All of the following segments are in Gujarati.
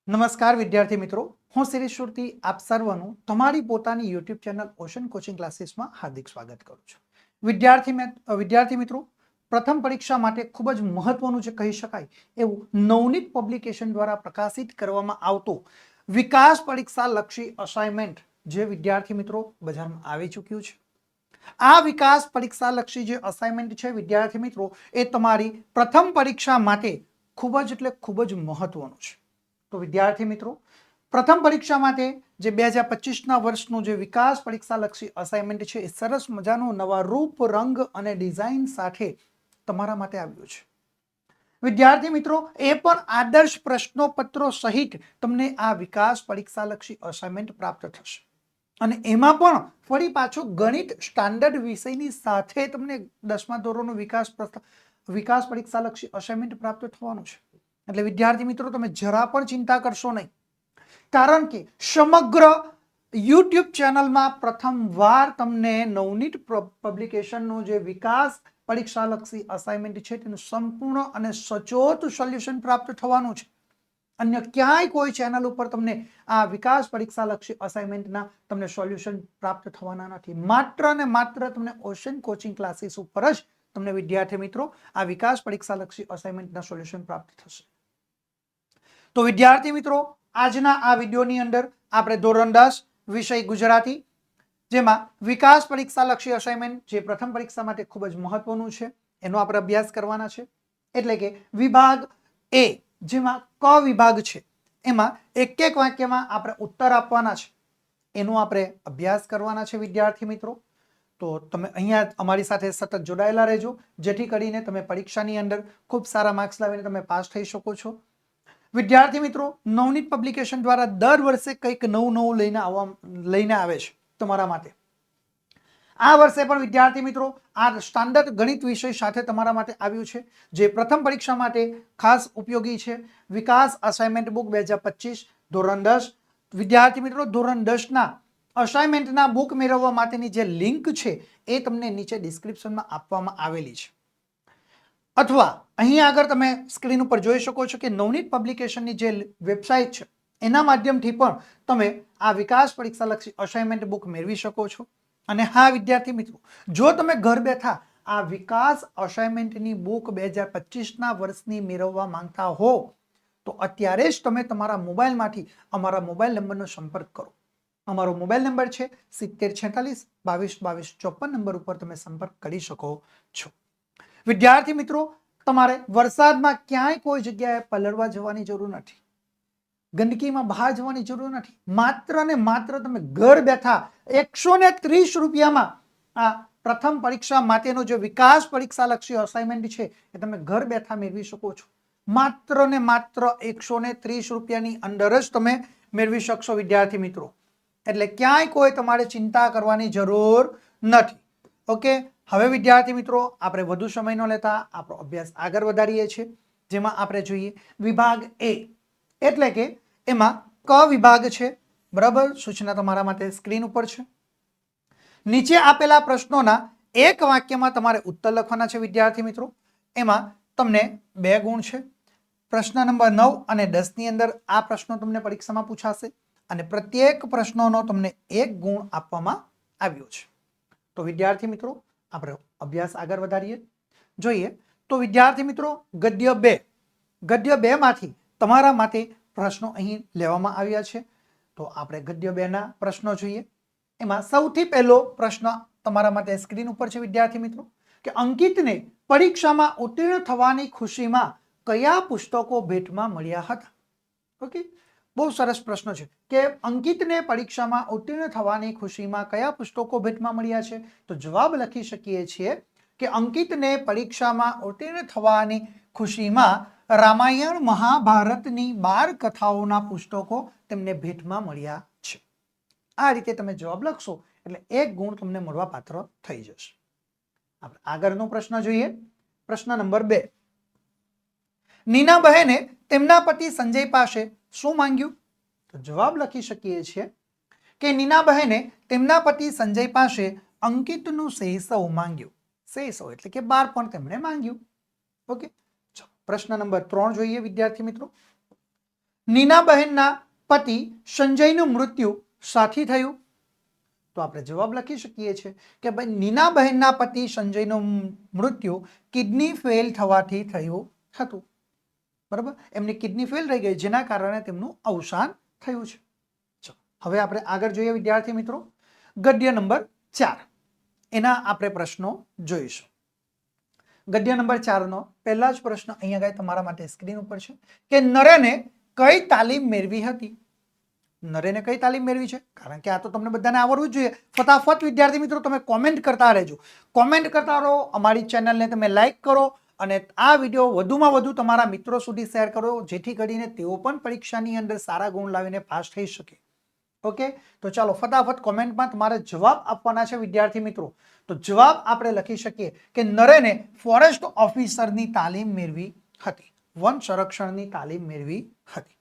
નમસ્કાર વિદ્યાર્થી મિત્રો, હું શિરીષ સુરતી આપ સર્વનું તમારી પોતાની યુટ્યુબ ચેનલ ઓશન કોચિંગ ક્લાસીસમાં હાર્દિક સ્વાગત કરું છું. વિદ્યાર્થી મિત્રો, પ્રથમ પરીક્ષા માટે ખૂબ જ મહત્વનું જે કહી શકાય એવું નવનીત પબ્લિકેશન દ્વારા પ્રકાશિત કરવામાં આવતું વિકાસ પરીક્ષા લક્ષી અસાઇનમેન્ટ જે વિદ્યાર્થી મિત્રો બજારમાં આવી ચૂક્યું છે. આ વિકાસ પરીક્ષા લક્ષી જે અસાઇનમેન્ટ છે વિદ્યાર્થી મિત્રો, એ તમારી પ્રથમ પરીક્ષા માટે ખૂબ જ મહત્વનું છે. તો વિદ્યાર્થી મિત્રો, પ્રથમ પરીક્ષા માટે જે 2025ના વર્ષનું જે વિકાસ પરીક્ષા લક્ષી અસાઇનમેન્ટ છે એ સરસ મજાનું નવા રૂપ, રંગ અને ડિઝાઇન સાથે તમારા માટે આવ્યું છે. વિદ્યાર્થી મિત્રો, એ પણ આદર્શ પ્રશ્નોપત્રો સહિત તમને આ વિકાસ પરીક્ષા લક્ષી અસાઇનમેન્ટ પ્રાપ્ત થશે. અને એમાં પણ ફરી પાછું ગણિત સ્ટાન્ડર્ડ વિષયની સાથે તમને 10મા ધોરણનું વિકાસ પરીક્ષા લક્ષી અસાઇનમેન્ટ પ્રાપ્ત થવાનું છે. એટલે વિદ્યાર્થી મિત્રો, તમે જરા પણ ચિંતા કરશો નહીં, કારણ કે સમગ્ર યુટ્યુબ ચેનલમાં પ્રથમવાર તમને નવનીત પબ્લિકેશનનું જે વિકાસ પરીક્ષા લક્ષી અસાઇનમેન્ટ છે તેનું સંપૂર્ણ અને સચોટ સોલ્યુશન પ્રાપ્ત થવાનું છે. અન્ય ક્યાંય કોઈ ચેનલ ઉપર તમને આ વિકાસ પરીક્ષા લક્ષી અસાઇનમેન્ટના તમને સોલ્યુશન પ્રાપ્ત થવાના નથી. માત્ર ને માત્ર તમને ઓશન કોચિંગ ક્લાસીસ ઉપર જ તમને વિદ્યાર્થી મિત્રો આ વિકાસ પરીક્ષા લક્ષી અસાઇનમેન્ટના સોલ્યુશન પ્રાપ્ત થશે. તો વિદ્યાર્થી મિત્રો, આજના આ વિડીયોની અંદર આપણે ધોરણ 10 વિષય ગુજરાતી, જેમાં વિકાસ પરીક્ષા લક્ષી અસાઇનમેન્ટ જે પ્રથમ પરીક્ષા માટે ખૂબ જ મહત્વનું છે એનો આપણે અભ્યાસ કરવાના છે. એટલે કે વિભાગ એ, જેમાં ક વિભાગ છે, એમાં એક એક વાક્યમાં આપણે ઉત્તર આપવાના છે, એનો આપણે અભ્યાસ કરવાના છે વિદ્યાર્થી મિત્રો. તો તમે અહીંયા અમારી સાથે સતત જોડાયેલા રહેજો, જેથી કરીને તમે પરીક્ષાની અંદર ખૂબ સારા માર્ક્સ લાવીને તમે પાસ થઈ શકો છો. વિદ્યાર્થી મિત્રો, નવનીત પબ્લિકેશન દ્વારા દર વર્ષે કંઈક નવું લઈને આવે છે તમારા માટે. આ વર્ષે પણ વિદ્યાર્થી મિત્રો આ સ્ટાન્ડર્ડ ગણિત વિષય સાથે તમારા માટે આવ્યું છે, જે પ્રથમ પરીક્ષા માટે ખાસ ઉપયોગી છે. વિકાસ અસાઇનમેન્ટ બુક 2025 ધોરણ 10. વિદ્યાર્થી મિત્રો, ધોરણ 10ના અસાઇનમેન્ટના બુક મેળવવા માટેની જે લિંક છે એ તમને નીચે ડિસ્ક્રિપ્શનમાં આપવામાં આવેલી છે, અથવા અહીં આગળ તમે સ્ક્રીન ઉપર જોઈ શકો છો કે નવનીત પબ્લિકેશનની જે વેબસાઇટ છે એના માધ્યમથી પણ તમે આ વિકાસ પરીક્ષા લક્ષી અસાઇનમેન્ટ બુક મેળવી શકો છો. અને હા વિદ્યાર્થી મિત્રો, જો તમે ઘર બેઠા આ વિકાસ અસાઇનમેન્ટની બુક 2025ના વર્ષની મેળવવા માંગતા હો તો અત્યારે જ તમે તમારા મોબાઈલમાંથી અમારા મોબાઈલ નંબરનો સંપર્ક કરો. અમારો મોબાઈલ નંબર છે 7046 22 22 54 નંબર ઉપર તમે સંપર્ક કરી શકો છો. વિદ્યાર્થી મિત્રો, તમારે વરસાદમાં ક્યાંય કોઈ જગ્યાએ પલળવા જવાની જરૂર નથી, ગંદકીમાં બહાર જવાની જરૂર નથી. માત્ર ને માત્ર તમે ઘર બેઠા 130 રૂપિયામાં આ પ્રથમ પરીક્ષા માટેનો જે વિકાસ પરીક્ષા લક્ષી અસાઇનમેન્ટ છે એ તમે ઘર બેઠા મેળવી શકો છો. માત્ર ને માત્ર 130 રૂપિયાની અંદર જ તમે મેળવી શકશો વિદ્યાર્થી મિત્રો. એટલે ક્યાંય કોઈ તમારે ચિંતા કરવાની જરૂર નથી. ઓકે, હવે વિદ્યાર્થી મિત્રો, આપણે વધુ સમય ન લેતા આપણો અભ્યાસ આગળ વધારીએ છીએ, જેમાં આપણે જોઈએ વિભાગ એ, એટલે કે એમાં ક વિભાગ છે. બરાબર, સૂચના તમારા માટે સ્ક્રીન ઉપર છે. નીચે આપેલા પ્રશ્નોના એક વાક્યમાં તમારે ઉત્તર લખવાના છે વિદ્યાર્થી મિત્રો. એમાં તમને 2 ગુણ છે. પ્રશ્ન નંબર 9 અને 10 ની અંદર આ પ્રશ્નો તમને પરીક્ષામાં પૂછાશે અને પ્રત્યેક પ્રશ્નોનો તમને 1 ગુણ આપવામાં આવ્યો છે. તો વિદ્યાર્થી મિત્રો, આપણે અભ્યાસ આગળ વધારીએ. જોઈએ તો વિદ્યાર્થી મિત્રો, ગદ્ય 2 માંથી તમારા માટે પ્રશ્નો અહીં લેવામાં આવ્યા છે. તો આપણે ગદ્ય 2ના પ્રશ્નો જોઈએ. એમાં સૌથી પહેલો પ્રશ્ન તમારા માટે સ્ક્રીન ઉપર છે વિદ્યાર્થી મિત્રો, કે અંકિતને પરીક્ષામાં ઉત્તીર્ણ થવાની ખુશીમાં કયા પુસ્તકો ભેટમાં મળ્યા હતા. ઓકે, બહુ સરસ પ્રશ્ન છે કે અંકિતને પરીક્ષામાં ઉત્તીર્ણ થવાની ખુશીમાં કયા પુસ્તકો ભેટમાં મળ્યા છે. તો જવાબ લખી શકીએ છીએ કે અંકિતને પરીક્ષામાં ઉત્તીર્ણ થવાની ખુશીમાં રામાયણ મહાભારતની 12 કથાઓના પુસ્તકો તેમને ભેટમાં મળ્યા છે. આ રીતે તમે જવાબ લખશો એટલે 1 ગુણ તમને મળવા પાત્ર થઈ જશે. આપણે આગળનો પ્રશ્ન જોઈએ. પ્રશ્ન નંબર 2. નીનાબહેને તેમના પતિ સંજય પાસે શું માંગ્યું. તો જવાબ લખી શકીએ છીએ કે નીનાબહેને તેમના પતિ સંજય પાસે અંકિતનું શૈશવ માંગ્યું. શૈશવ એટલે કે બાળપણ તેમણે માંગ્યું. ઓકે, પ્રશ્ન નંબર 3 જોઈએ વિદ્યાર્થી મિત્રો. નીનાબહેનના પતિ સંજયનું મૃત્યુ શાથી થયું? તો આપણે જવાબ લખી શકીએ છીએ કે ભાઈ નીનાબહેનના પતિ સંજયનું મૃત્યુ કિડની ફેલ થવાથી થયું હતું. બરાબર, એમની કિડની ફેલ થઈ ગઈ જેના કારણે તેમનું અવસાન થયું છે. હવે આપણે આગળ જોઈએ વિદ્યાર્થી મિત્રો, ગદ્ય નંબર 4 એના આપણે પ્રશ્નો જોઈશું. ગદ્ય નંબર 4 નો પહેલા જ પ્રશ્ન અહીંયા ગાય તમારા માટે સ્ક્રીન ઉપર છે કે નરેને કઈ તાલીમ મેળવી હતી? નરેને કઈ તાલીમ મેળવી છે? કારણ કે આ તો તમને બધાને આવડવું જ જોઈએ. ફટાફટ વિદ્યાર્થી મિત્રો તમે કોમેન્ટ કરતા રહેજો. કોમેન્ટ કરતા રહો, અમારી ચેનલને તમે લાઈક કરો અને આ વિડીયો વધુમાં વધુ તમારા મિત્રો સુધી શેર કરો જેથી કરીને તેઓ પણ પરીક્ષાની અંદર સારા ગુણ લાવીને પાસ થઈ શકે. ઓકે, તો ચાલો ફટાફટ કોમેન્ટમાં તમારે જવાબ આપવાના છે વિદ્યાર્થી મિત્રો. તો જવાબ આપણે લખી શકીએ કે નરેને ફોરેસ્ટ ઓફિસરની તાલીમ મેળવી હતી, વન સંરક્ષણની તાલીમ મેળવી હતી.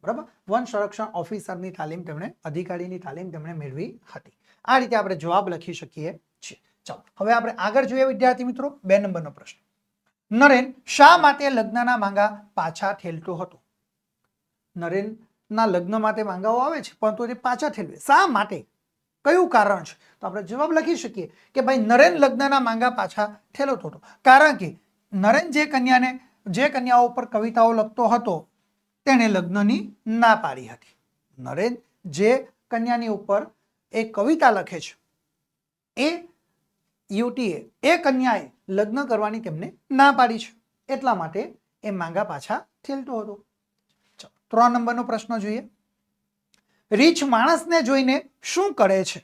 બરાબર, વન સંરક્ષણ ઓફિસરની તાલીમ તેમણે, અધિકારીની તાલીમ તેમણે મેળવી હતી. આ રીતે આપણે જવાબ લખી શકીએ છીએ. ચાલો હવે આપણે આગળ જોઈએ વિદ્યાર્થી મિત્રો, 2 નંબરનો પ્રશ્ન. નરેન શા માટે લગ્નના માંગા પાછા ઠેલતો હતો? નરેનના લગ્ન માટે માંગાઓ આવે છે પરંતુ તે પાછા ઠેલવે, શા માટે? કયું કારણ છે? તો આપણે જવાબ લખી શકીએ કે ભાઈ નરેન લગ્નના માંગા પાછા ઠેલતો હતો કારણ કે નરેન જે કન્યાઓ પર કવિતાઓ લખતો હતો તેણે લગ્નની ના પાડી હતી. નરેન જે કન્યાની ઉપર એ કવિતા લખે છે એ યુવતીએ, એ કન્યાએ લગ્ન કરવાની તેમને ના પાડી છે, એટલા માટે એ માંગા પાછા ઠેલતો હતો. 3 નંબરનો પ્રશ્ન જોઈએ. રીચ માણસને જોઈને શું કરે છે?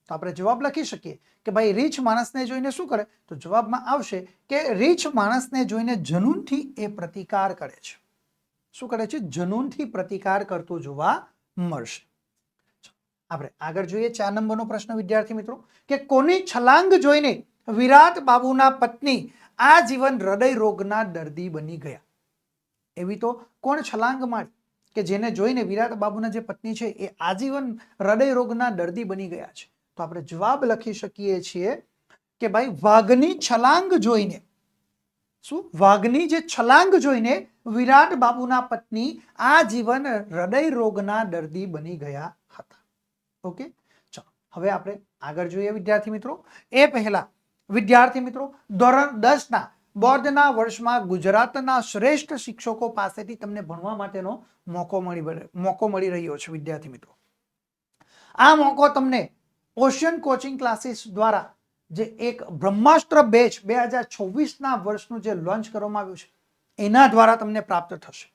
તો આપણે જવાબ લખી શકીએ કે ભાઈ રીચ માણસને જોઈને શું કરે? તો જવાબમાં આવશે કે રીચ માણસને જોઈને જનૂનથી એ પ્રતિકાર કરે છે. શું કરે છે? જનૂનથી પ્રતિકાર કરતો જોવા મળશે. આપણે આગળ જોઈએ 4 નંબરનો પ્રશ્ન વિદ્યાર્થી મિત્રો કે કોની છલાંગ જોઈને વિરાટ બાબુના પત્ની આજીવન હૃદય રોગના દર્દી બની ગયા? એવી તો કોણ છલાંગ મારી કે જેને જોઈને વિરાટ બાબુના જે પત્ની છે એ આજીવન હૃદય રોગના દર્દી બની ગયા છે? તો આપણે જવાબ લખી શકીએ છીએ કે ભાઈ વાઘની છલાંગ જોઈને, શું? વાઘની જે છલાંગ જોઈને વિરાટ બાબુના પત્ની આજીવન હૃદય રોગના દર્દી બની ગયા હતા. ઓકે, ચાલો હવે આપણે આગળ જોઈએ વિદ્યાર્થી મિત્રો. એ પહેલા વિદ્યાર્થી મિત્રો ધોરણ 10 ના બોર્ડના વર્ષમાં ગુજરાતના શ્રેષ્ઠ શિક્ષકો પાસેથી તમને ભણવા માટેનો મોકો મળી રહ્યો છે વિદ્યાર્થી મિત્રો. આ મોકો તમને ઓશિયન કોચિંગ ક્લાસીસ દ્વારા જે એક બ્રહ્માસ્ત્ર બેચ 2024ના વર્ષનું જે લોન્ચ કરવામાં આવ્યું છે એના દ્વારા તમને પ્રાપ્ત થશે.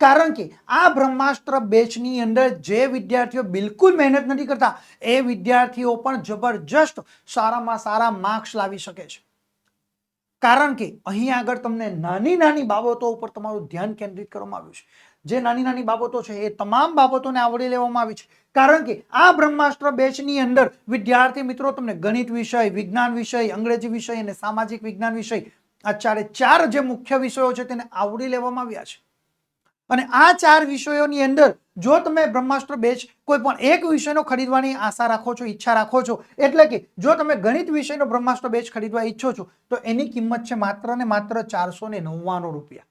કારણ કે આ બ્રહ્માસ્ત્ર બેચની અંદર જે વિદ્યાર્થીઓ બિલકુલ મહેનત નથી કરતા એ વિદ્યાર્થીઓ પણ જબરજસ્ત સારામાં સારા માર્ક્સ લાવી શકે છે. કારણ કે અહીં આગળ તમને નાની નાની બાબતો ઉપર તમારું ધ્યાન કેન્દ્રિત કરવામાં આવ્યું છે. જે નાની નાની બાબતો છે એ તમામ બાબતોને આવરી લેવામાં આવી છે. કારણ કે આ બ્રહ્માસ્ત્ર બેચની અંદર વિદ્યાર્થી મિત્રો તમને ગણિત વિષય, વિજ્ઞાન વિષય, અંગ્રેજી વિષય અને સામાજિક વિજ્ઞાન વિષય, આ 4 જે મુખ્ય વિષયો છે તેને આવરી લેવામાં આવ્યા છે. અને આ 4 વિષયોની અંદર જો તમે બ્રહ્માસ્ત્ર બેચ કોઈ પણ એક વિષયનો ખરીદવાની આશા રાખો છો, ઈચ્છા રાખો છો, એટલે કે જો તમે ગણિત વિષયનો બ્રહ્માસ્ત્ર બેચ ખરીદવા ઈચ્છો છો તો એની કિંમત છે માત્ર ને માત્ર 499 રૂપિયા.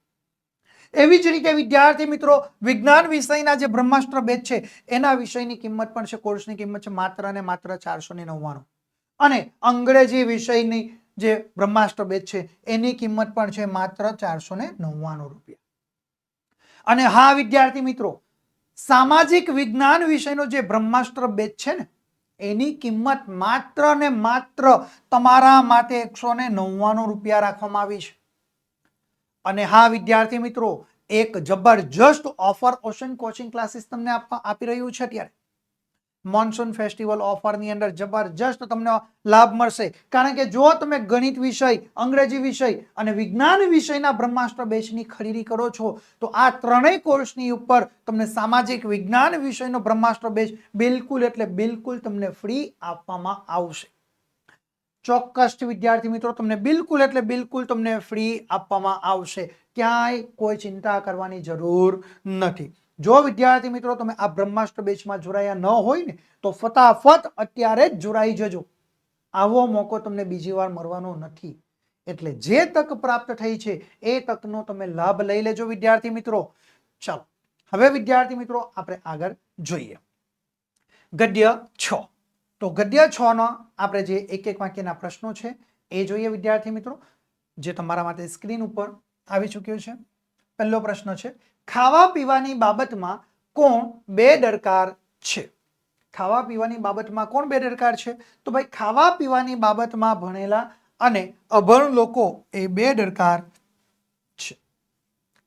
એવી જ રીતે વિદ્યાર્થી મિત્રો વિજ્ઞાન વિષયના જે બ્રહ્માસ્ત્ર બેચ છે એના વિષયની કિંમત પણ છે, કોર્સની કિંમત છે માત્ર ને માત્ર 499. અને અંગ્રેજી વિષયની જે બ્રહ્માસ્ત્ર બેચ છે એની કિંમત પણ છે માત્ર 499 રૂપિયા. અને હા વિદ્યાર્થી મિત્રો સામાજિક વિજ્ઞાન વિષયનો જે બ્રહ્માસ્ત્ર બેચ છે ને એની કિંમત માત્ર ને માત્ર તમારા માટે 199 રૂપિયા રાખવામાં આવી છે. અને હા વિદ્યાર્થી મિત્રો એક જબરજસ્ત ઓફર ઓશન કોચિંગ ક્લાસીસ તમને આપી રહ્યું છે. અત્યારે મોન્સૂન ફેસ્ટિવલ ઓફરની અંદર જબરજસ્ત તમને લાભ મળશે. કારણ કે જો તમે ગણિત વિષય, અંગ્રેજી વિષય અને વિજ્ઞાન વિષયના બ્રહ્માસ્ત્ર બેચની ખરીદી કરો છો તો આ ત્રણેય કોર્સની ઉપર તમને સામાજિક વિજ્ઞાન વિષયનો બ્રહ્માસ્ત્ર બેચ બિલકુલ એટલે બિલકુલ તમને ફ્રી આપવામાં આવશે. ચોક્કસ વિદ્યાર્થી મિત્રો તમને બિલકુલ એટલે બિલકુલ તમને ફ્રી આપવામાં આવશે. ક્યાંય કોઈ ચિંતા કરવાની જરૂર નથી. જો વિદ્યાર્થી મિત્રો તમે આ બ્રહ્માસ્ત્ર બેચમાં જોડાયા ન હોય ને તો ફટાફટ અત્યારે જ જોડાઈ જજો. આવો મોકો તમને બીજી વાર મળવાનો નથી. એટલે જે તક પ્રાપ્ત થઈ છે એ તકનો તમે લાભ લઈ લેજો વિદ્યાર્થી મિત્રો. ચાલો હવે વિદ્યાર્થી મિત્રો આપણે આગળ જોઈએ ગદ્ય 6. તો ગદ્ય 6 નો આપણે જે એક એક વાક્યના પ્રશ્નો છે એ જોઈએ વિદ્યાર્થી મિત્રો, જે તમારા માટે સ્ક્રીન ઉપર આવી ચૂક્યો છે. પહેલો પ્રશ્ન છે, ખાવા પીવાની બાબતમાં કોણ બેદરકાર છે? ખાવા પીવાની બાબતમાં કોણ બેદરકાર છે? તો ભાઈ ખાવા પીવાની બાબતમાં ભણેલા અને અભણ લોકો એ બેદરકાર છે.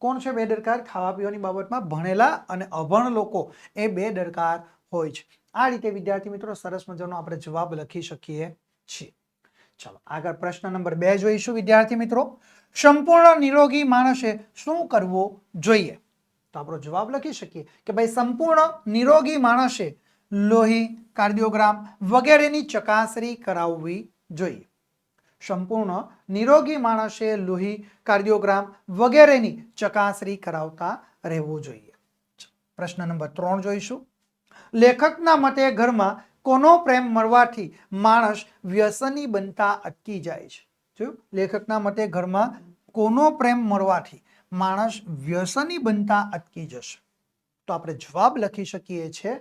કોણ છે બેદરકાર? ખાવા પીવાની બાબતમાં ભણેલા અને અભણ લોકો એ બેદરકાર હોય છે. આ રીતે વિદ્યાર્થી મિત્રો સરસ મજાનો આપણે જવાબ લખી શકીએ છીએ. ચાલો આગળ પ્રશ્ન નંબર 2 જોઈશું વિદ્યાર્થી મિત્રો. સંપૂર્ણ નિરોગી માણસે શું કરવું જોઈએ? તો આપણો જવાબ લખી શકીએ કે ભાઈ સંપૂર્ણ નિરોગી માણસે લોહી, કાર્ડિયોગ્રામ વગેરેની ચકાસણી કરાવવી જોઈએ. સંપૂર્ણ નિરોગી માણસે લોહી, કાર્ડિયોગ્રામ વગેરેની ચકાસણી કરાવતા રહેવું જોઈએ. પ્રશ્ન નંબર 3 જોઈશું. લેખકના મતે ઘરમાં કોનો પ્રેમ મળવાથી માણસ વ્યસની બનતા અટકી જાય છે? જોયું? લેખકના મતે ઘરમાં કોનો પ્રેમ મળવાથી માણસ વ્યસની બનતા અટકી જશે? તો આપણે જવાબ લખી શકીએ છીએ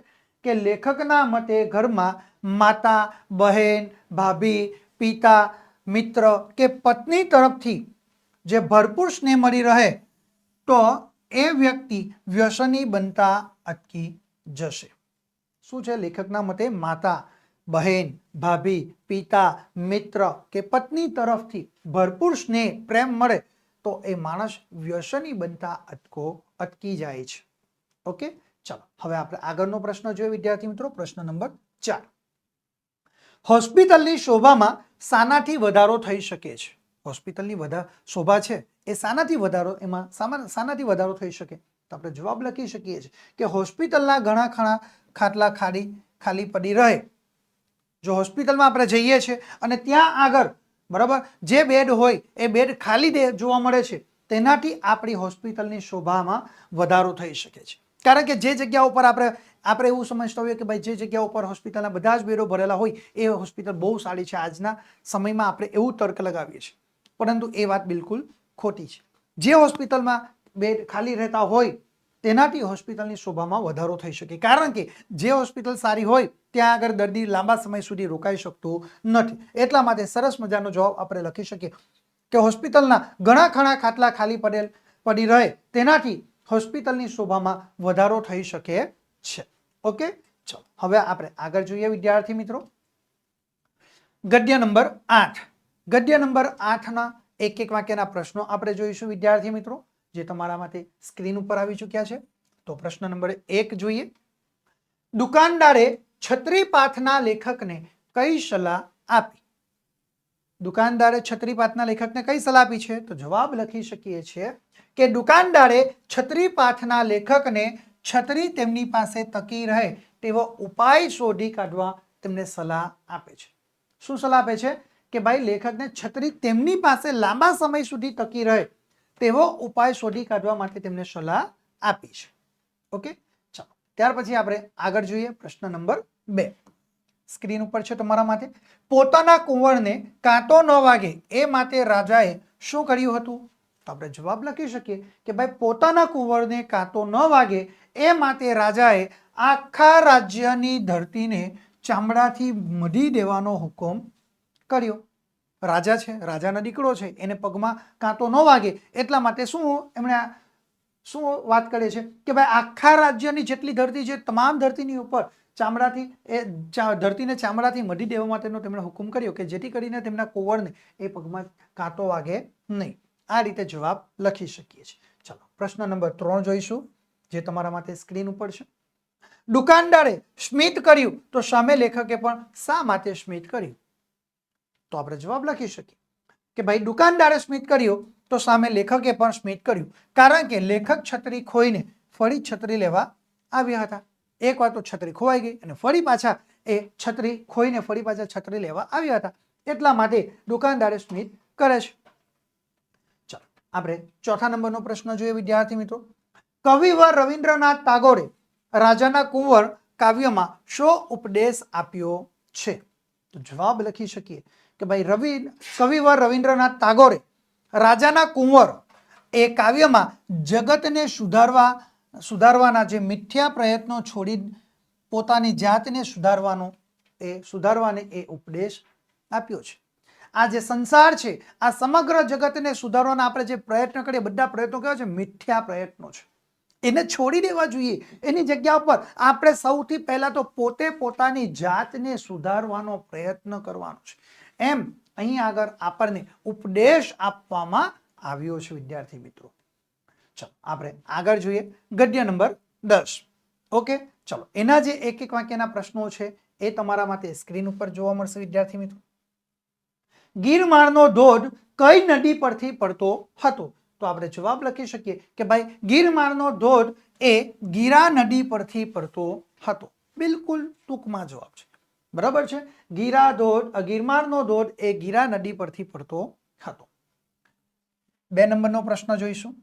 કે લેખકના મતે ઘરમાં માતા, બહેન, ભાભી, પિતા, મિત્ર કે પત્ની તરફથી જે ભરપૂર સ્નેહ મળી રહે તો એ વ્યક્તિ વ્યસની બનતા અટકી જશે. શું છે? લેખકના મતે માતા, બહેન, ભાભી, પિતા, મિત્ર કે પત્ની તરફથી ભરપૂર સ્નેહ, પ્રેમ મળે તો એ માણસ વ્યસની બનતા અટકી જાય છે. ઓકે, ચાલો હવે આપણે આગળનો પ્રશ્ન જોઈએ વિદ્યાર્થી મિત્રો. પ્રશ્ન નંબર 4. હોસ્પિટલની શોભામાં શાનાથી વધારો થઈ શકે છે? હોસ્પિટલની શોભા છે એ શાનાથી વધારો થઈ શકે? તો આપણે જવાબ લખી શકીએ છીએ કે હોસ્પિટલના ઘણા ખાટલા ખાલી પડી રહે. જો હોસ્પિટલમાં આપણે જઈએ છીએ અને ત્યાં આગળ બરાબર જે બેડ હોય એ બેડ ખાલી જોવા મળે છે, તેનાથી આપણી હોસ્પિટલની શોભામાં વધારો થઈ શકે છે. કારણ કે જે જગ્યા ઉપર આપણે એવું સમજતા હોઈએ કે ભાઈ જે જગ્યા ઉપર હોસ્પિટલના બધા જ બેડો ભરેલા હોય એ હોસ્પિટલ બહુ સારી છે. આજના સમયમાં આપણે એવું તર્ક લગાવીએ છીએ, પરંતુ એ વાત બિલકુલ ખોટી છે. જે હોસ્પિટલમાં બેડ ખાલી રહેતા હોય તેનાથી હોસ્પિટલની શોભામાં વધારો થઈ શકે. કારણ કે જે હોસ્પિટલ સારી હોય ત્યાં આગળ દર્દી લાંબા સમય સુધી રોકાઈ શકતું નથી. એટલા માટે સરસ મજાનો જવાબ આપણે લખી શકીએ કે હોસ્પિટલના ઘણા ખાટલા ખાલી પડી રહે તેનાથી હોસ્પિટલની શોભામાં વધારો થઈ શકે છે. ઓકે, ચલો હવે આપણે આગળ જોઈએ વિદ્યાર્થી મિત્રો. ગદ્ય નંબર 8. ગદ્ય નંબર 8 ના એક એક વાક્યના પ્રશ્નો આપણે જોઈશું વિદ્યાર્થી મિત્રો, જે તમારા માટે સ્ક્રીન ઉપર આવી ચૂક્યા છે. તો પ્રશ્ન નંબર 1 જોઈએ. દુકાનદારે છત્રીપાથના લેખકને કઈ સલાહ આપી? દુકાનદારે છત્રીપાથના લેખકને કઈ સલાહ આપી છે? તો જવાબ લખી શકીએ છીએ કે દુકાનદારે છત્રીપાથના લેખકને છત્રી તેમની પાસે ટકી રહે તેવો ઉપાય શોધી કાઢવા તેમને સલાહ આપે છે. શું સલાહ આપે છે? કે ભાઈ લેખકને છત્રી તેમની પાસે લાંબા સમય સુધી ટકી રહે તેવો ઉપાય શોધી કાઢવા માટે તેમને સલાહ આપી છે. ઓકે, ચાલો ત્યાર પછી આપણે આગળ જોઈએ પ્રશ્ન નંબર 2. સ્ક્રીન ઉપર છે તમારા માટે. પોતાના કુંવરને કાંટો ન વાગે એ માટે રાજાએ શું કર્યું હતું? તો આપણે જવાબ લખી શકીએ કે ભાઈ પોતાના કુંવરને કાંટો ન વાગે એ માટે રાજાએ આખા રાજ્યની ધરતીને ચામડાથી મઢી દેવાનો હુકમ કર્યો. રાજા છે, રાજાનો દીકરો છે, એને પગમાં કાંટો ન વાગે એટલા માટે શું વાત કરે છે કે ભાઈ આખા રાજ્યની જેટલી ધરતી છે તમામ ધરતીની ઉપર ધરતીને ચામડાથી મઢી દેવા માટેનો તેમણે હુકમ કર્યો કે જેથી કરીને તેમના કુંવરને એ પગમાં કાંટો વાગે નહીં. આ રીતે જવાબ લખી શકીએ છીએ. ચાલો પ્રશ્ન નંબર 3 જોઈશું, જે તમારા માટે સ્ક્રીન ઉપર છે. દુકાનદારે સ્મિત કર્યું તો સામે લેખકે પણ શા માટે સ્મિત કર્યું? તો આપણે જવાબ લખી શકીએ કે ભાઈ દુકાનદારે સ્મિત કર્યું તો સામે લેખકે પણ સ્મિત કર્યું. કારણ કે લેખક છત્રી ખોઈને ફરી છત્રી લેવા આવ્યા હતા. એક વાર તો છત્રી ખોવાઈ ગઈ અને ફરી પાછા એ છત્રી ખોઈને ફરી પાછા છત્રી લેવા આવ્યા હતા. એટલા માટે દુકાનદારે સ્મિત કરે છે. ચાલો આપણે ચોથા નંબરનો પ્રશ્ન જોઈએ વિદ્યાર્થી મિત્રો. કવિવર રવિન્દ્રનાથ ટાગોરે રાજાના કુંવર કાવ્યમાં શો ઉપદેશ આપ્યો છે? તો જવાબ લખી શકીએ કે ભાઈ કવિવર રવિન્દ્રનાથ ટાગોરે રાજાના કુંવર એ કાવ્યમાં જગતને સુધારવાના જે મિથ્યા પ્રયત્નો છોડી પોતાની જાતને સુધારવાને એ ઉપદેશ આપ્યો છે. આ જે સંસાર છે, આ સમગ્ર જગતને સુધારવાના આપણે જે પ્રયત્ન કરીએ, બધા પ્રયત્નો કેવા છે? મિથ્યા પ્રયત્નો છે. એને છોડી દેવા જોઈએ. એની જગ્યા પર આપણે સૌથી પહેલા તો પોતે પોતાની જાતને સુધારવાનો પ્રયત્ન કરવાનો છે. એમ અહીં આગળ આપણને ઉપદેશ આપવામાં આવ્યો છે વિદ્યાર્થી મિત્રો. ચલો આપણે આગળ જોઈએ ગદ્ય નંબર 10. ઓકે, ચલો એના જે એક એક વાક્યના પ્રશ્નો છે એ તમારા માટે સ્ક્રીન ઉપર જોવા મળશે વિદ્યાર્થી મિત્રો. ગિરમાળનો ધોધ કઈ નદી પરથી પડતો હતો? તો આપણે જવાબ લખી શકીએ કે ભાઈ ગિરમાળનો ધોધ એ ગીરા નદી પરથી પડતો હતો. બિલકુલ ટૂંકમાં જવાબ છે. બરાબર છે. ગિરમાળનો ધોધ એ ગીરા નદી પરથી પડતો હતો. 2 નંબરનો પ્રશ્ન જોઈશું.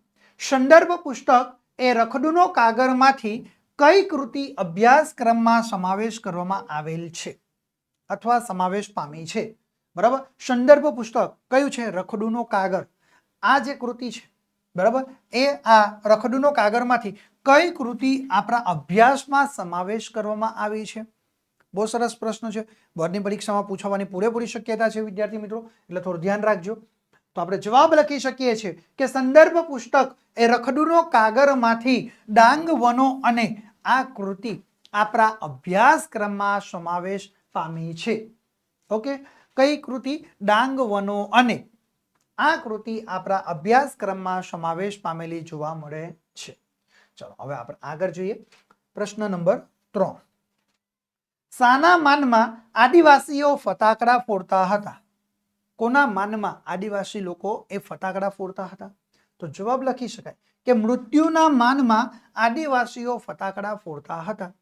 સંદર્ભ પુસ્તક એ રખડુનો કાગળમાંથી કઈ કૃતિ અભ્યાસક્રમમાં સમાવેશ કરવામાં આવેલ છે અથવા સમાવેશ પામી છે? બરાબર. સંદર્ભ પુસ્તક કયું છે? રખડુનો કાગળ. આ જે કૃતિ છે, બરાબર, એ આ રખડુનો કાગળમાંથી કઈ કૃતિ આપણા અભ્યાસમાં સમાવેશ કરવામાં આવી છે? બહુ સરસ પ્રશ્ન છે. બોર્ડની પરીક્ષામાં પૂછવાની પૂરેપૂરી શક્યતા છે વિદ્યાર્થી મિત્રો, એટલે થોડું ધ્યાન રાખજો. તો આપણે જવાબ લખી શકીએ છીએ કે સંદર્ભ પુસ્તક એ રખડુનો કાગળમાંથી ડાંગ વનો અને આ કૃતિ આપણા અભ્યાસક્રમમાં સમાવેશ પામી છે. ઓકે, કઈ કૃતિ? ડાંગ વનો અને આ કૃતિ આપણા અભ્યાસક્રમમાં સમાવેશ પામેલી જોવા મળે છે. ચલો હવે આપણે આગળ જોઈએ. પ્રશ્ન નંબર 3. શાના માનમાં આદિવાસીઓ ફટાકડા ફોડતા હતા? કોના માનમાં આદિવાસી લોકો એ ફટાકડા ફોડતા હતા? તો જવાબ લખી શકાય કે મૃત્યુના માનમાં આદિવાસીઓ ફટાકડા ફોડતા હતા.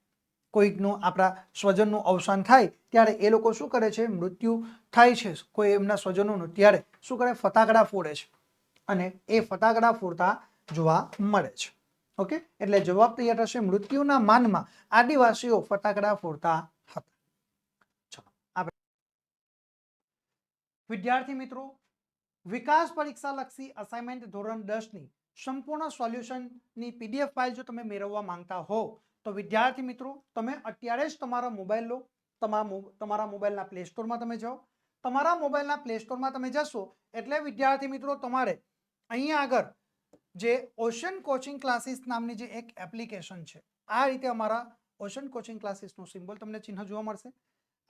કોઈકનું આપણા સ્વજનનું અવસાન થાય ત્યારે એ લોકો શું કરે છે? મૃત્યુ થાય છે કોઈ એમના સ્વજનોનું, ત્યારે શું કરે? ફટાકડા ફોડે છે અને એ ફટાકડા ફોડતા જોવા મળે છે. ઓકે, એટલે જવાબ તૈયાર થશે મૃત્યુના માનમાં આદિવાસીઓ ફટાકડા ફોડતા હતા. ચલો આપણે વિદ્યાર્થી મિત્રો, વિકાસ પરીક્ષા લક્ષી અસાઇનમેન્ટ ધોરણ 10 ની સંપૂર્ણ સોલ્યુશનની પીડીએફ ફાઇલ જો તમે મેળવવા માંગતા હો તો વિદ્યાર્થી મિત્રો તમે અત્યારે જ તમારો મોબાઈલ લો. તમારા મોબાઈલના પ્લે સ્ટોરમાં તમે જાઓ. તમારા મોબાઈલના પ્લે સ્ટોરમાં તમે જશો એટલે વિદ્યાર્થી મિત્રો તમારે અહીંયા આગળ જે ઓશન કોચિંગ ક્લાસીસ નામની જે એક એપ્લિકેશન છે, આ રીતે અમારા ઓશન કોચિંગ ક્લાસીસનું સિમ્બોલ તમને ચિહ્ન જોવા મળશે.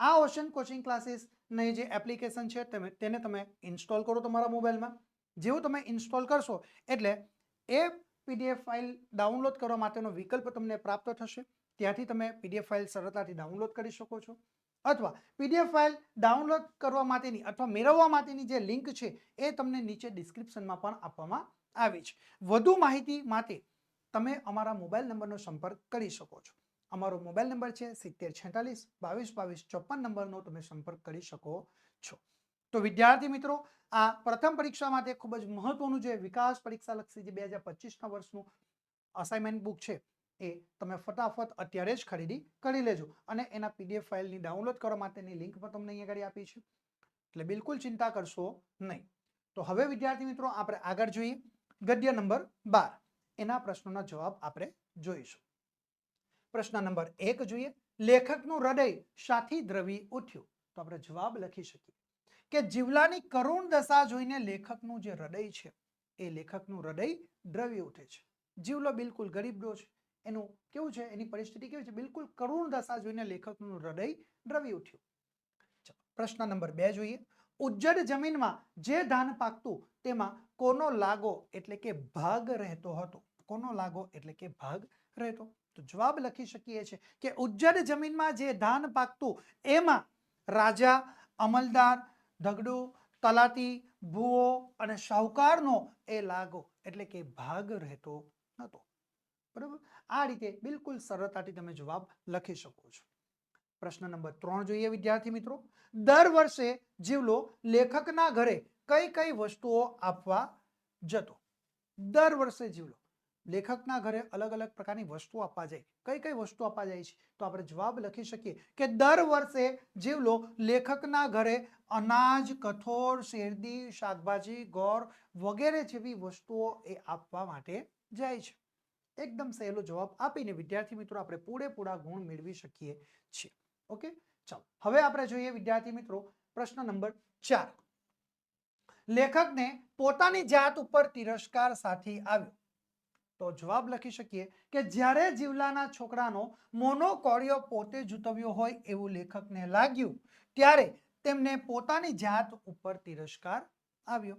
આ ઓશન કોચિંગ ક્લાસીસની જે એપ્લિકેશન છે તેને તમે ઇન્સ્ટોલ કરો તમારા મોબાઈલમાં. જેવું તમે ઇન્સ્ટોલ કરશો એટલે એ પીડીએફ ફાઇલ ડાઉનલોડ કરવા માટેનો વિકલ્પ તમને પ્રાપ્ત થશે. ત્યાંથી તમે પીડીએફ ફાઇલ સરળતાથી ડાઉનલોડ કરી શકો છો. અથવા પીડીએફ ફાઇલ ડાઉનલોડ કરવા માટેની અથવા મેળવવા માટેની જે લિંક છે એ તમને નીચે ડિસ્ક્રિપ્શનમાં પણ આપવામાં આવી છે. વધુ માહિતી માટે તમે અમારા મોબાઈલ નંબરનો સંપર્ક કરી શકો છો. અમારો મોબાઈલ નંબર છે 7046 22 22 54 નંબરનો તમે સંપર્ક કરી શકો છો. તો વિદ્યાર્થી મિત્રો, આ પ્રથમ પરીક્ષા માટે ખૂબ જ મહત્વનું જે વિકાસ પરીક્ષા લક્ષી જે 2025ના વર્ષનું અસાઇનમેન્ટ બુક છે એ તમે ફટાફટ અત્યારે જ ખરીદી કરી લેજો અને એના પીડીએફ ફાઇલની ડાઉનલોડ કરવા માટેની લિંક પણ તમને અહીંયા આગળ આપી છે, એટલે બિલકુલ ચિંતા કરશો નહીં. તો હવે વિદ્યાર્થી મિત્રો આપણે આગળ જોઈએ ગદ્ય નંબર 12. એના પ્રશ્નોના જવાબ આપણે જોઈશું. પ્રશ્ન નંબર 1 જોઈએ. લેખકનું હૃદય શાથી દ્રવી ઉઠ્યું? તો આપણે જવાબ લખી શકીએ કે જીવલાની કરુણ દશા જોઈને લેખકનું જે હૃદય છે એ લેખકનું હૃદય દ્રવી ઉઠે છે. જીવલો બિલકુલ ગરીબડો છે, એનું કેવું છે, એની પરિસ્થિતિ કેવી છે? બિલકુલ કરુણ દશા જોઈને લેખકનું હૃદય દ્રવી ઉઠ્યું. પ્રશ્ન નંબર 2 જોઈએ. ઉજ્જડ જમીનમાં જે ધાન પાકતું તેમાં કોનો લાગો એટલે કે ભાગ રહેતો હતો? કોનો લાગો એટલે કે ભાગ રહેતો? તો જવાબ લખી શકીએ છીએ કે ઉજ્જડ જમીનમાં જે ધાન પાકતું એમાં રાજા, અમલદાર, ધગડુ, તલાટી, ભૂવો અને શાહુકારનો એ લાગો એટલે કે ભાગ રહેતો હતો. બરાબર, આ રીતે બિલકુલ સરળતાથી તમે જવાબ લખી શકો છો. પ્રશ્ન નંબર 3 જોઈએ વિદ્યાર્થી મિત્રો. દર વર્ષે જીવલો લેખકના ઘરે કઈ કઈ વસ્તુઓ આપવા જતો? દર વર્ષે જીવલો લેખકના ઘરે અલગ અલગ પ્રકારની વસ્તુઓ આપવા જાય. કઈ કઈ વસ્તુ આપવા જાય છે? તો આપણે જવાબ લખી શકીએ કે દર વર્ષે જીવલો લેખકના ઘરે અનાજ, કઠોળ, શેરડી, શાકભાજી, ગોળ વગેરે જેવી વસ્તુઓ એ આપવા માટે જાય છે. એકદમ સહેલો જવાબ આપીને વિદ્યાર્થી મિત્રો આપણે પૂરેપૂરા ગુણ મેળવી શકીએ છીએ. ઓકે, ચાલો હવે આપણે જોઈએ વિદ્યાર્થી મિત્રો પ્રશ્ન નંબર 4. લેખકને પોતાની જાત ઉપર તિરસ્કાર સાથી આવ્યો. તો જવાબ લખી શકીએ કે જ્યારે જીવલાના છોકરાનો મોનોકોડિયો પોતે જૂતવ્યો હોય એવું લેખકને લાગ્યું ત્યારે તેમને પોતાની જાત ઉપર તિરસ્કાર આવ્યો.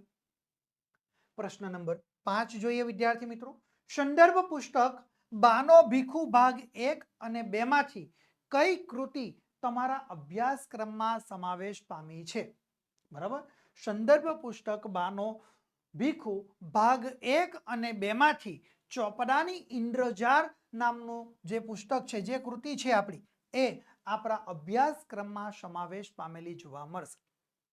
પ્રશ્ન નંબર 5 જોઈએ વિદ્યાર્થી મિત્રો. સંદર્ભ પુસ્તક બાનો ભીખુ ભાગ 1 અને 2 માંથી કઈ કૃતિ તમારા અભ્યાસક્રમમાં સમાવેશ પામી છે? બરાબર, સંદર્ભ પુસ્તક બાનો ભીખુ ભાગ 1 અને 2 માંથી ચોપડાની ઇન્દ્રજાર નામનું જે પુસ્તક છે, જે કૃતિ છે આપણી, એ આપણા અભ્યાસક્રમમાં સમાવેશ પામેલી જોવા મળશે.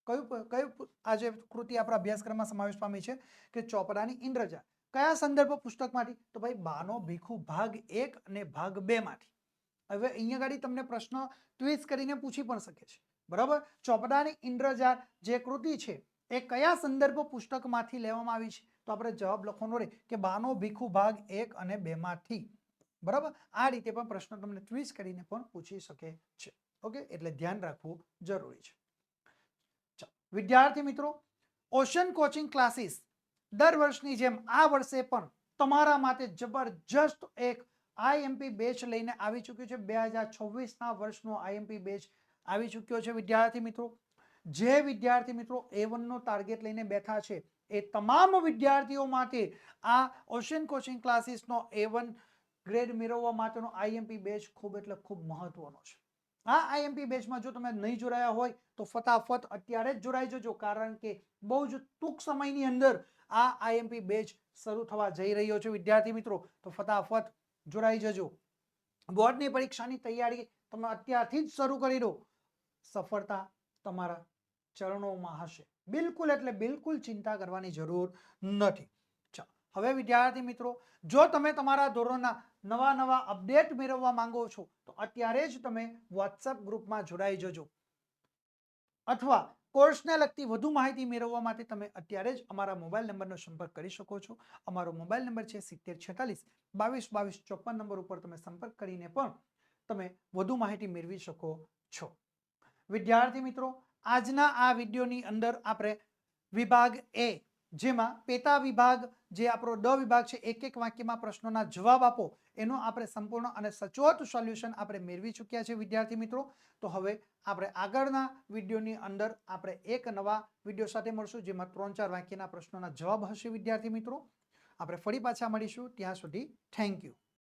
કયું આ જે કૃતિ આપણા અભ્યાસક્રમમાં સમાવેશ પામી છે કે ચોપડાની ઇન્દ્રજાર. કયા સંદર્ભ પુસ્તકમાંથી? તો ભાઈ બાનો ભીખુ ભાગ 1 અને ભાગ 2 માંથી. હવે અહીંયા ગાડી તમને પ્રશ્ન ટ્વિસ્ટ કરીને પૂછી પણ શકે છે. બરાબર, ચોપડાની ઇન્દ્રજાર જે કૃતિ છે એ કયા સંદર્ભ પુસ્તકમાંથી લેવામાં આવી છે? તો આપણે જવાબ લખવાનો રહે કે બાનો ભીખુ ભાગ 1 અને 2 માંથી. બરાબર, આ રીતે પણ પ્રશ્ન તમને ટ્વિસ્ટ કરીને પણ પૂછી શકે છે. ઓકે, એટલે ધ્યાન રાખવું જરૂરી છે. વિદ્યાર્થી મિત્રો, ઓશન કોચિંગ ક્લાસીસ દર વર્ષની જેમ આ વર્ષે પણ તમારા માટે જબરજસ્ત એક આઈએમપી બેચ લઈને આવી ચૂક્યું છે. 2026ના વર્ષનો આઈએમપી બેચ આવી ચૂક્યો છે વિદ્યાર્થી મિત્રો. જે વિદ્યાર્થી મિત્રો A1 નો ટાર્ગેટ લઈને બેઠા છે એ તમામ વિદ્યાર્થીઓ માટે આ ઓશન કોચિંગ ક્લાસીસનો A1 ગ્રેડ મેળવવા માટેનો આઈએમપી બેચ ખૂબ એટલે ખૂબ મહત્વનો છે. આ આઈએમપી બેચમાં જો તમે નહીં જોડાયા હોય તો ફટાફટ અત્યારે જ જોડાઈ જજો, કારણ કે બહુ જ ટૂંક સમયની અંદર આ આઈએમપી બેચ શરૂ થવા જઈ રહ્યો છે વિદ્યાર્થી મિત્રો. તો ફટાફટ જોડાઈ જજો. બોર્ડની પરીક્ષાની તૈયારી તમે અત્યારથી જ શરૂ કરી દો. સફળતા તમારા ચરણોમાં હશે. બિલકુલ એટલે બિલકુલ ચિંતા કરવાની જરૂર નથી. ચાલો હવે વિદ્યાર્થી મિત્રો, જો તમે તમારા ધોરણના નવા અપડેટ મેળવવા માંગો છો તો અત્યારે જ તમે વોટ્સએપ ગ્રુપમાં જોડાઈ જજો, અથવા કોર્સને લગતી વધુ માહિતી મેળવવા માટે તમે અત્યારે જ અમારા મોબાઈલ નંબરનો સંપર્ક કરી શકો છો. અમારો મોબાઈલ નંબર છે 7046 22 22 54 નંબર ઉપર તમે સંપર્ક કરીને પણ તમે વધુ માહિતી મેળવી શકો છો. વિદ્યાર્થી મિત્રો, આજના આ વિડીયોની અંદર આપણે વિભાગ A, જેમાં પેટા વિભાગ જે આપણો ડ વિભાગ છે, એક એક વાક્યમાં પ્રશ્નોના જવાબ આપો, એનો આપણે સંપૂર્ણ અને સચોટ સોલ્યુશન આપણે મેળવી ચૂક્યા છે વિદ્યાર્થી મિત્રો. તો હવે આપણે આગળના વિડીયોની અંદર આપણે એક નવા વિડીયો સાથે મળશું, જેમાં 3-4 વાક્યના પ્રશ્નોના જવાબ હશે વિદ્યાર્થી મિત્રો. આપણે ફરી પાછા મળીશું. ત્યાં સુધી થેન્ક યુ.